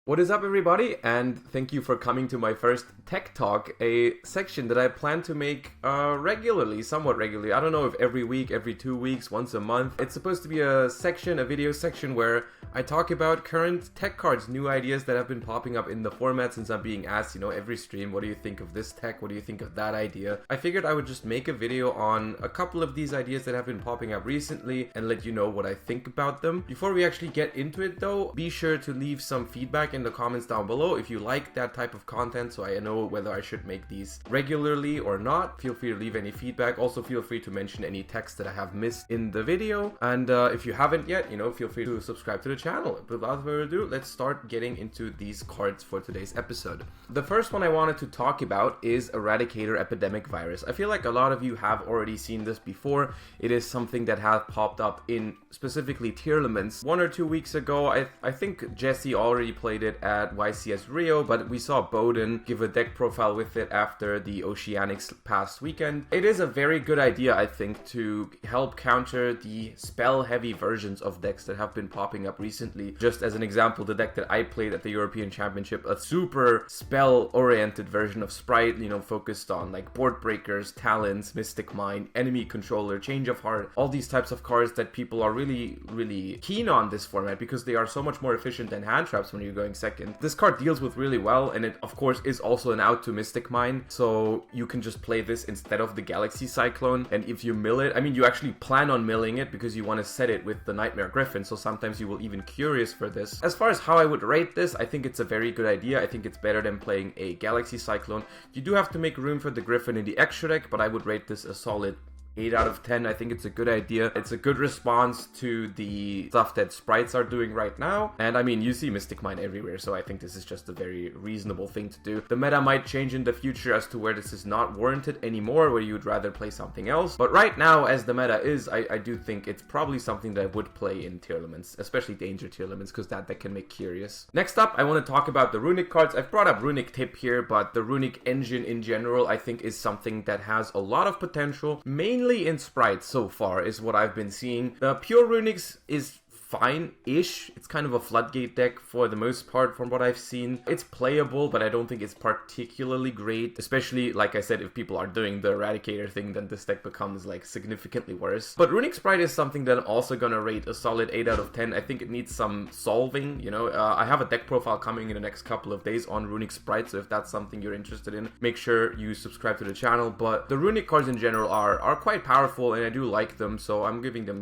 What is up, everybody, and thank you for coming to my first Tech Talk, a section that I plan to make regularly, somewhat regularly. I don't know if every week, every 2 weeks, once a month. It's supposed to be a video section where I talk about current tech cards, new ideas that have been popping up in the format since I'm being asked, every stream, what do you think of this tech? What do you think of that idea? I figured I would just make a video on a couple of these ideas that have been popping up recently and let you know what I think about them. Before we actually get into it though, be sure to leave some feedback in the comments down below if you like that type of content, so I know whether I should make these regularly or not. Feel free to leave any feedback. Also feel free to mention any text that I have missed in the video, and if you haven't yet, feel free to subscribe to the channel. But without further ado, let's start getting into these cards for today's episode. The first one I wanted to talk about is Eradicator Epidemic virus. I feel like a lot of you have already seen this before. It is something that has popped up in specifically Tearlaments 1 or 2 weeks ago. I think Jesse already played it at YCS Rio, but we saw Bowden give a deck profile with it after the Oceanics past weekend. It is a very good idea, I think, to help counter the spell-heavy versions of decks that have been popping up recently. Just as an example, the deck that I played at the European Championship, a super spell-oriented version of Spright, focused on like board breakers, talents, mystic mind, enemy controller, change of heart, all these types of cards that people are really keen on this format because they are so much more efficient than hand traps when you're going second. This card deals with really well, and it of course is also an out to Mystic Mind, so you can just play this instead of the Galaxy Cyclone. And if you mill it, you actually plan on milling it because you want to set it with the Nightmare Griffin, so sometimes you will even Curious for this. As far as how I would rate this, I think it's a very good idea. I think it's better than playing a Galaxy Cyclone. You do have to make room for the Griffin in the extra deck, but I would rate this a solid 8 out of 10. I think it's a good idea. It's a good response to the stuff that sprites are doing right now. And you see Mystic Mind everywhere, so I think this is just a very reasonable thing to do. The meta might change in the future as to where this is not warranted anymore, where you'd rather play something else. But right now, as the meta is, I do think it's probably something that I would play in Tearlaments, especially Danger Tearlaments, because that can make Curious. Next up, I want to talk about the Runic cards. I've brought up Runic Tip here, but the Runic engine in general, I think, is something that has a lot of potential, mainly in sprites so far is what I've been seeing. The pure Runics is fine-ish. It's kind of a floodgate deck for the most part from what I've seen. It's playable, but I don't think it's particularly great, especially, like I said, if people are doing the Eradicator thing, then this deck becomes like significantly worse. But Runic Spright is something that I'm also gonna rate a solid 8 out of 10. I think it needs some solving, I have a deck profile coming in the next couple of days on Runic Spright, so if that's something you're interested in, make sure you subscribe to the channel. But the Runic cards in general are quite powerful, and I do like them, so I'm giving them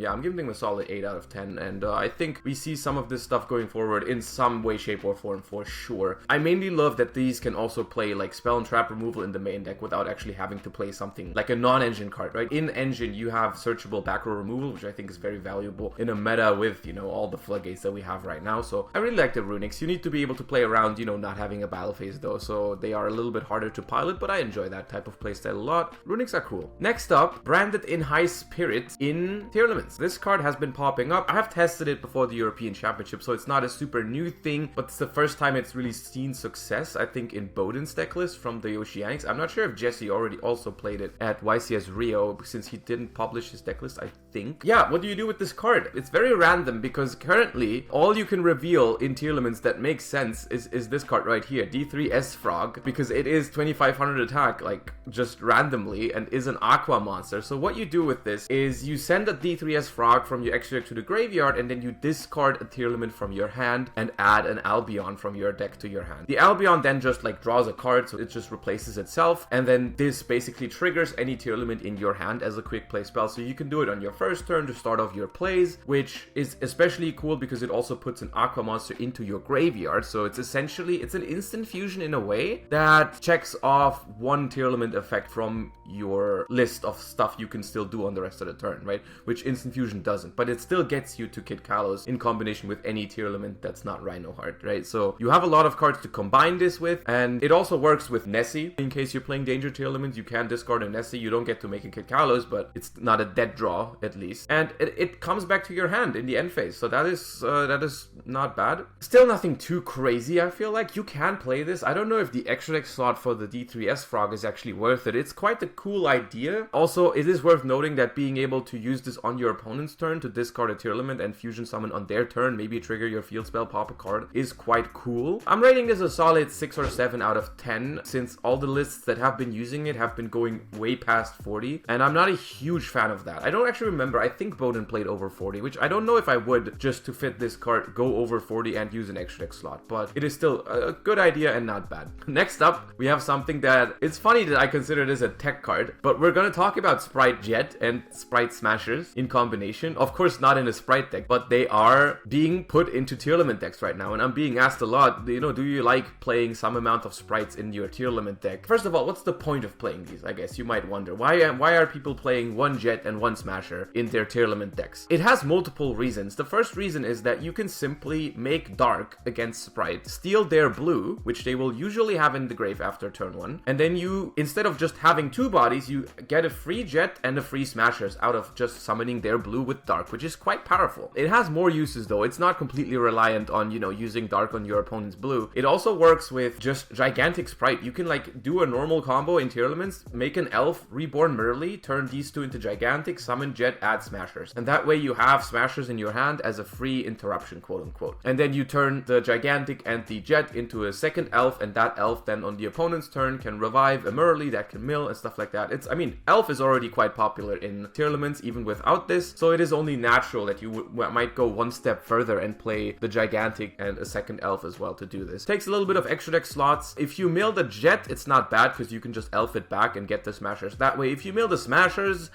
a solid 8 out of 10, and I think we see some of this stuff going forward in some way, shape, or form for sure. I mainly love that these can also play like spell and trap removal in the main deck without actually having to play something like a non-engine card, right? In engine, you have searchable back row removal, which I think is very valuable in a meta with, all the floodgates that we have right now. So I really like the Runics. You need to be able to play around, not having a battle phase though, so they are a little bit harder to pilot, but I enjoy that type of playstyle a lot. Runics are cool. Next up, Branded in High Spirit in Tearlaments. This card has been popping up. I have tested it before the European Championship, so it's not a super new thing, but it's the first time it's really seen success, I think, in Bowden's deck list from the Oceanics. I'm not sure if Jesse already also played it at YCS Rio, since he didn't publish his deck list, I think. Yeah, what do you do with this card? It's very random, because currently, all you can reveal in Tearlaments that makes sense is this card right here, D3S Frog, because it is 2500 attack, like, just randomly, and is an Aqua monster. So what you do with this is you send a D3S Frog from your extra deck to the graveyard, and then you discard a Tearlament from your hand and add an Albion from your deck to your hand. The Albion then just like draws a card, so it just replaces itself, and then this basically triggers any Tearlament in your hand as a quick play spell. So you can do it on your first turn to start off your plays, which is especially cool because it also puts an Aqua monster into your graveyard. So it's essentially, it's an instant fusion in a way that checks off one Tearlament effect from your list of stuff you can still do on the rest of the turn, right? Which instant fusion doesn't, but it still gets you to Kid Kalos in combination with any Tearlament that's not Rhino Heart, right? So you have a lot of cards to combine this with, and it also works with Nessie. In case you're playing Danger Tearlaments, you can discard a Nessie. You don't get to make a Kid Kalos, but it's not a dead draw, at least. And it comes back to your hand in the end phase, so that is not bad. Still nothing too crazy, I feel like. You can play this. I don't know if the extra deck slot for the D3S Frog is actually worth it. It's quite a cool idea. Also, it is worth noting that being able to use this on your opponent's turn to discard a Tearlament and fusion fusion summon on their turn, maybe trigger your field spell, pop a card, is quite cool. I'm rating this a solid 6 or 7 out of 10, since all the lists that have been using it have been going way past 40, and I'm not a huge fan of that. I don't actually remember. I think Bowden played over 40, which I don't know if I would, just to fit this card, go over 40 and use an extra deck slot, but it is still a good idea and not bad. Next up, we have something that, it's funny that I consider this a tech card, but we're gonna talk about Spright Jet and Spright Smashers in combination. Of course, not in a Spright deck, but they are being put into tier limit decks right now, and I'm being asked a lot, you know, do you like playing some amount of sprites in your tier limit deck? First of all, what's the point of playing these? I guess you might wonder. Why are people playing one Jet and one Smasher in their tier limit decks? It has multiple reasons. The first reason is that you can simply make Dark against Spright, steal their blue, which they will usually have in the grave after turn 1, and then you, instead of just having 2 bodies, you get a free Jet and a free Smashers out of just summoning their blue with Dark, which is quite powerful. It has more uses though. It's not completely reliant on, you know, using Dark on your opponent's blue. It also works with just gigantic Spright. You can like do a normal combo in tier elements, make an Elf, Reborn Merly, turn these 2 into gigantic, summon Jet, add Smashers, and that way you have Smashers in your hand as a free interruption, quote unquote. And then you turn the gigantic and the Jet into a second Elf, and that Elf then on the opponent's turn can revive a Merly that can mill and stuff like that. I mean, Elf is already quite popular in tier elements even without this, so it is only natural that you might go one step further and play the gigantic and a second Elf as well to do this. Takes a little bit of extra deck slots. If you mill the Jet, it's not bad because you can just Elf it back and get the Smashers that way. If you mill the Smashers,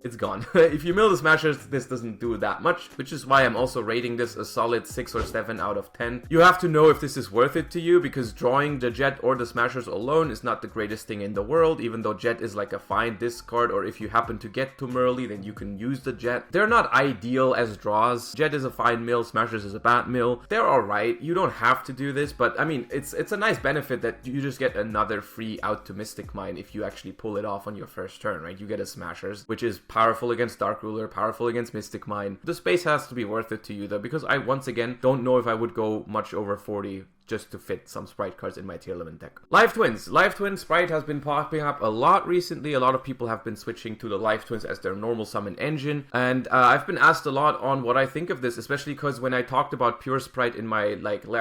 it's gone. If you mill the Smashers, this doesn't do that much, which is why I'm also rating this a solid 6 or 7 out of 10. You have to know if this is worth it to you, because drawing the Jet or the Smashers alone is not the greatest thing in the world, even though Jet is like a fine discard, or if you happen to get to Merly, then you can use the Jet. They're not ideal as draws. Jet is a fine mill, Smashers is a bad mill. They're alright. You don't have to do this, but I mean, it's a nice benefit that you just get another free out to Mystic Mine if you actually pull it off on your first turn, right? You get a Smashers, which is powerful against Dark Ruler, powerful against Mystic Mine. The space has to be worth it to you though, because I once again don't know if I would go much over 40 just to fit some Spright cards in my tier 11 deck. Life Twins. Life Twin Spright has been popping up a lot recently. A lot of people have been switching to the Life Twins as their normal summon engine, and I've been asked a lot on what I think of this, especially because when I talked about Pure Spright in my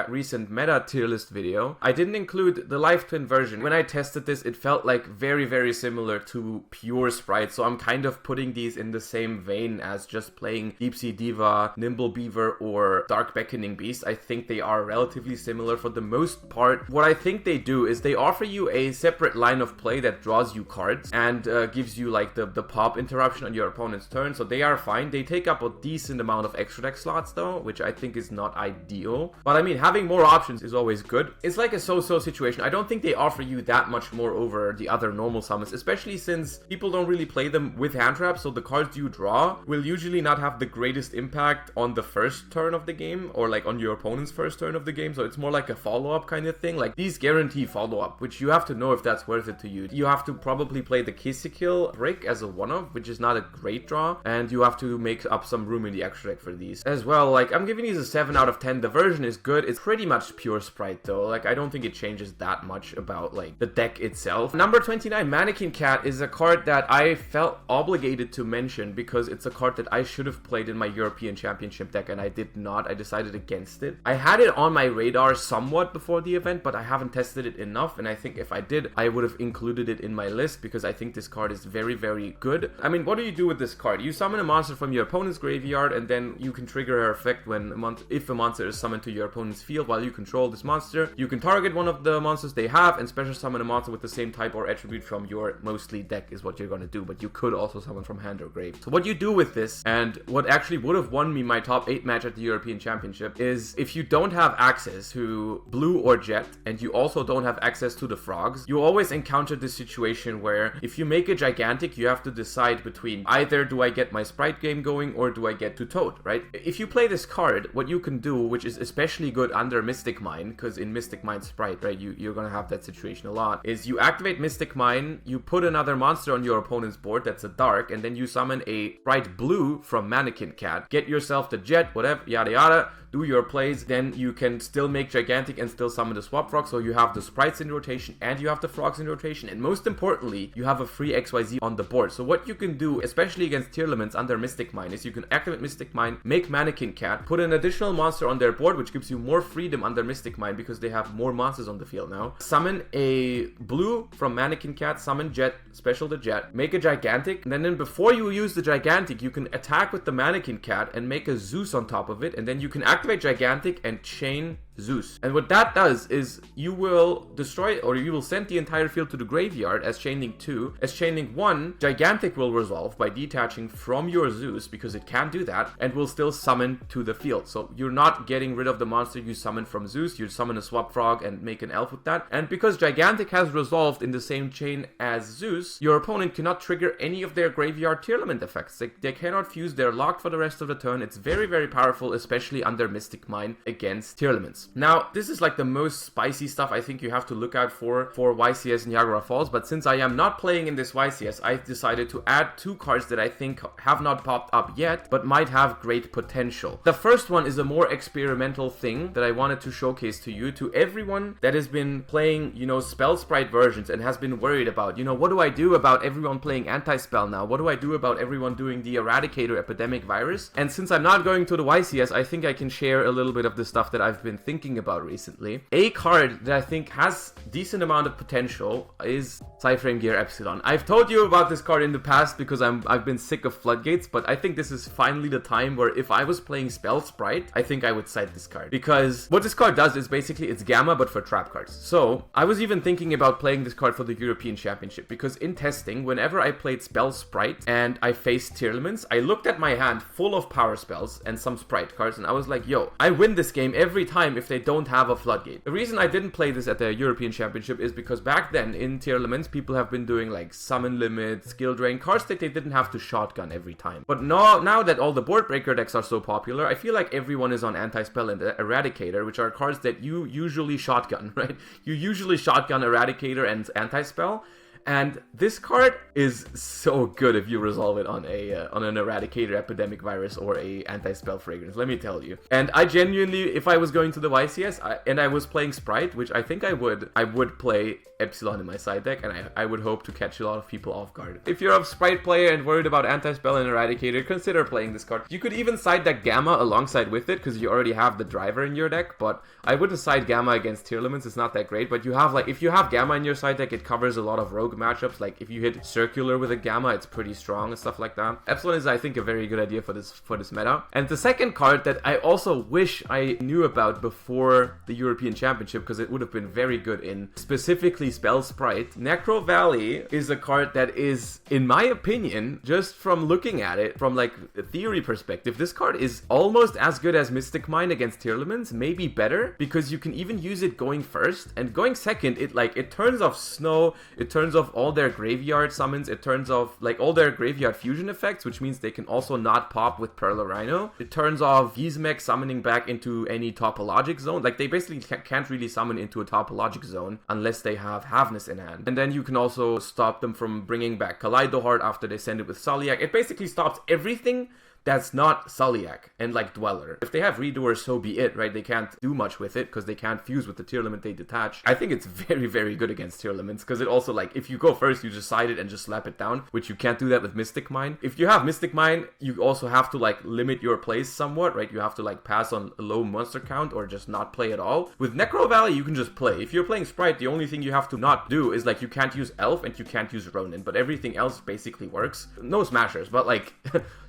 recent meta tier list video, I didn't include the Life Twin version. When I tested this, it felt like very, very similar to Pure Spright, so I'm kind of putting these in the same vein as just playing Deep Sea Diva, Nimble Beaver, or Dark Beckoning Beast. I think they are relatively similar for the most part. What I think they do is they offer you a separate line of play that draws you cards and gives you like the pop interruption on your opponent's turn, so they are fine. They take up a decent amount of extra deck slots though, which I think is not ideal, but I mean, having more options is always good. It's like a so-so situation. I don't think they offer you that much more over the other normal summons, especially since people don't really play them with hand traps, so the cards you draw will usually not have the greatest impact on the first turn of the game, or like on your opponent's first turn of the game, so it's more like a follow-up kind of thing. Like, these guarantee follow-up, which you have to know if that's worth it to you. You have to probably play the Kill brick as a one-off, which is not a great draw, and you have to make up some room in the extra deck for these as well. Like, I'm giving these a 7 out of 10. The version is good. It's pretty much pure Spright though. Like, I don't think it changes that much about like the deck itself. Number 29, Mannequin Cat, is a card that I felt obligated to mention because it's a card that I should have played in my European Championship deck, and I did not. I decided against it. I had it on my radar somewhat before the event, but I haven't tested it enough, and I think if I did, I would have included it in my list because I think this card is very, very good. I mean, what do you do with this card? You summon a monster from your opponent's graveyard, and then you can trigger her effect when if a monster is summoned to your opponent's field while you control this monster. You can target one of the monsters they have and special summon a monster with the same type or attribute from your mostly deck is what you're going to do, but you could also summon from hand or grave. So what you do with this, and what actually would have won me my top 8 match at the European Championship, is if you don't have access to blue or Jet, and you also don't have access to the frogs, you always encounter this situation where if you make a gigantic, you have to decide between either do I get my Spright game going or do I get to Toad, right? If you play this card, what you can do, which is especially good under Mystic Mine, because in Mystic Mine Spright, right, you're gonna have that situation a lot, is you activate Mystic Mine, you put another monster on your opponent's board that's a dark, and then you summon a Spright blue from Mannequin Cat, get yourself the Jet, whatever, yada yada, do your plays, then you can still make gigantic Gigantic and still summon the Swap Frog, so you have the Sprites in rotation and you have the Frogs in rotation, and most importantly, you have a free XYZ on the board. So what you can do, especially against Tearlaments under Mystic Mine, is you can activate Mystic Mine, make Mannequin Cat, put an additional monster on their board, which gives you more freedom under Mystic Mine because they have more monsters on the field now. Summon a blue from Mannequin Cat, summon Jet, special the Jet, make a Gigantic, and then before you use the Gigantic, you can attack with the Mannequin Cat and make a Zeus on top of it, and then you can activate Gigantic and chain Zeus. And what that does is you will destroy, or you will send the entire field to the graveyard as Chain Link 2. As Chain Link 1, Gigantic will resolve by detaching from your Zeus, because it can do that, and will still summon to the field. So you're not getting rid of the monster you summon from Zeus, you summon a Swap Frog and make an Elf with that. And because Gigantic has resolved in the same chain as Zeus, your opponent cannot trigger any of their graveyard Tearlament effects. They cannot fuse, they're locked for the rest of the turn. It's very, very powerful, especially under Mystic Mine against Tearlaments. Now, this is like the most spicy stuff I think you have to look out for YCS Niagara Falls, but since I am not playing in this YCS, I decided to add 2 cards that I think have not popped up yet, but might have great potential. The first one is a more experimental thing that I wanted to showcase to you, to everyone that has been playing, you know, Spell Sprite versions and has been worried about, you know, what do I do about everyone playing Anti-Spell now? What do I do about everyone doing the Eradicator Epidemic virus? And since I'm not going to the YCS, I think I can share a little bit of the stuff that I've been thinking about recently. A card that I think has decent amount of potential is PSY-Framegear Epsilon. I've told you about this card in the past because I've been sick of Floodgates, but I think this is finally the time where if I was playing Spell Sprite, I think I would cite this card. Because what this card does is basically it's Gamma but for trap cards. So I was even thinking about playing this card for the European Championship, because in testing, whenever I played Spell Sprite and I faced Tearlaments, I looked at my hand full of power spells and some Sprite cards, and I was like, yo, I win this game every time if they don't have a Floodgate. The reason I didn't play this at the European Championship is because back then in Tearlaments, people have been doing like Summon Limit, Skill Drain, cards that they didn't have to shotgun every time. But now that all the board breaker decks are so popular, I feel like everyone is on Anti-Spell and Eradicator, which are cards that you usually shotgun, right? You usually shotgun Eradicator and Anti-Spell. And this card is so good if you resolve it on an Eradicator Epidemic virus or a Anti-Spell Fragrance, let me tell you. And I genuinely, if I was going to the YCS and I was playing Sprite, which I think I would play Epsilon in my side deck, and I would hope to catch a lot of people off guard. If you're a Sprite player and worried about Anti-Spell and Eradicator, consider playing this card. You could even side deck Gamma alongside with it, because you already have the driver in your deck, but I wouldn't side Gamma against Tearlaments, it's not that great. But you have, like, if you have Gamma in your side deck, it covers a lot of rogue matchups. Like if you hit Circular with a Gamma, it's pretty strong and stuff like that. Epsilon is, I think, a very good idea for this meta. And the second card that I also wish I knew about before the European Championship, because it would have been very good in specifically Spell Sprite. Necrovalley is a card that is, in my opinion, just from looking at it from like a theory perspective, this card is almost as good as Mystic Mine against Tearlaments, maybe better, because you can even use it going first, and going second, it turns off Snow, it turns off all their graveyard summons, it turns off like all their graveyard fusion effects, which means they can also not pop with Pearl Rhino. It turns off Gizmek summoning back into any topologic zone. Like they basically can't really summon into a topologic zone unless they have Havness in hand. And then you can also stop them from bringing back Kaleido Heart after they send it with Sulliak. It basically stops everything that's not Sulliak and like Dweller. If they have Redoer, so be it, right? They can't do much with it because they can't fuse with the Tearlament they detach. I think it's very, very good against Tearlaments, because it also, like, if you go first, you just side it and just slap it down, which you can't do that with Mystic Mine. If you have Mystic Mine, you also have to like limit your plays somewhat, right? You have to like pass on a low monster count or just not play at all. With Necrovalley, you can just play. If you're playing Sprite, the only thing you have to not do is like you can't use Elf and you can't use Ronin, but everything else basically works. No smashers, but like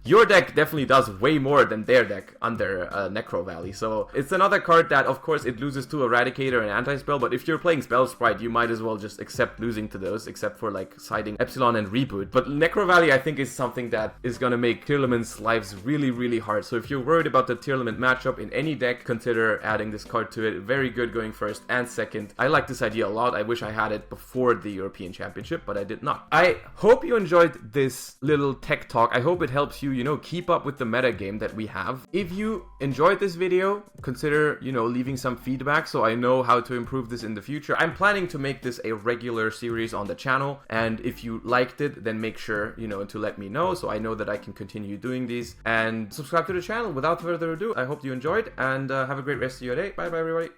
your deck definitely does way more than their deck under Necrovalley. So it's another card that, of course, it loses to Eradicator and Anti-Spell, but if you're playing Spell Sprite, you might as well just accept losing to those, except for like siding Epsilon and Reboot. But Necrovalley, I think, is something that is gonna make Tearlament's lives really, really hard. So if you're worried about the Tearlament matchup in any deck, consider adding this card to it. Very good going first and second. I like this idea a lot. I wish I had it before the European Championship, but I did not. I hope you enjoyed this little tech talk. I hope it helps you, keep up with the meta game that we have. If you enjoyed this video, consider, leaving some feedback so I know how to improve this in the future. I'm planning to make this a regular series on the channel, and if you liked it, then make sure, to let me know so I know that I can continue doing these, and subscribe to the channel. Without further ado, I hope you enjoyed, and have a great rest of your day. Bye bye, everybody.